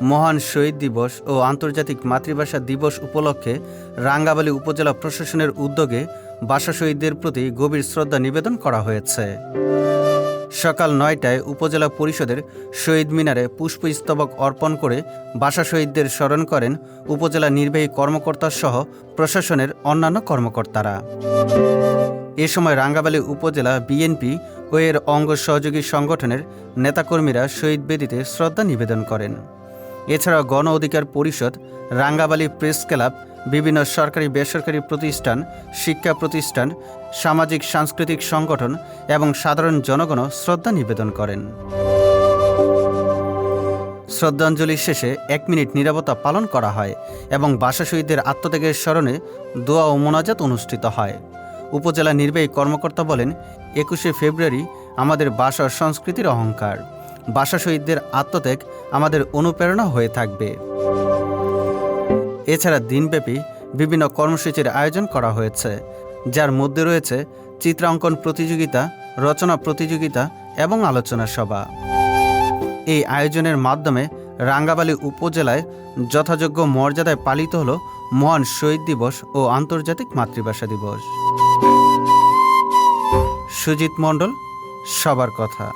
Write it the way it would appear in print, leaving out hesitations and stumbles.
মহান শহীদ দিবস ও আন্তর্জাতিক মাতৃভাষা দিবস উপলক্ষে রাঙ্গাবালী উপজেলা প্রশাসনের উদ্যোগে ভাষা শহীদদের প্রতি গভীর শ্রদ্ধা নিবেদন করা হয়েছে। সকাল ৯টায় উপজেলা পরিষদের শহীদ মিনারে পুষ্পস্তবক অর্পণ করে ভাষা শহীদদের স্মরণ করেন উপজেলা নির্বাহী কর্মকর্তা সহ প্রশাসনের অন্যান্য কর্মকর্তারা। এ সময় রাঙ্গাবালী উপজেলা বিএনপি ও এর অঙ্গ সহযোগী সংগঠনের নেতাকর্মীরা শহীদ বেদিতে শ্রদ্ধা নিবেদন করেন। এছাড়া গণ অধিকার পরিষদ, রাঙ্গাবালী প্রেস ক্লাব, বিভিন্ন সরকারি বেসরকারি প্রতিষ্ঠান, শিক্ষা প্রতিষ্ঠান, সামাজিক সাংস্কৃতিক সংগঠন এবং সাধারণ জনগণও শ্রদ্ধা নিবেদন করেন। শ্রদ্ধাঞ্জলি শেষে ১ মিনিট নীরবতা পালন করা হয় এবং ভাষা শহীদদের আত্মত্যাগের স্মরণে দোয়া ও মোনাজাত অনুষ্ঠিত হয়। উপজেলা নির্বাহী কর্মকর্তা বলেন, ২১শে ফেব্রুয়ারি আমাদের ভাষা ও সংস্কৃতির অহংকার। ভাষা শহীদদের আত্মত্যাগ আমাদের অনুপ্রেরণা হয়ে থাকবে। এছাড়া দিনব্যাপী বিভিন্ন কর্মসূচির আয়োজন করা হয়েছে, যার মধ্যে রয়েছে চিত্রাঙ্কন প্রতিযোগিতা, রচনা প্রতিযোগিতা এবং আলোচনা সভা। এই আয়োজনের মাধ্যমে রাঙ্গাবালী উপজেলায় যথাযোগ্য মর্যাদায় পালিত হল মহান শহীদ দিবস ও আন্তর্জাতিক মাতৃভাষা দিবস। সুজিত মণ্ডল, সবার কথা।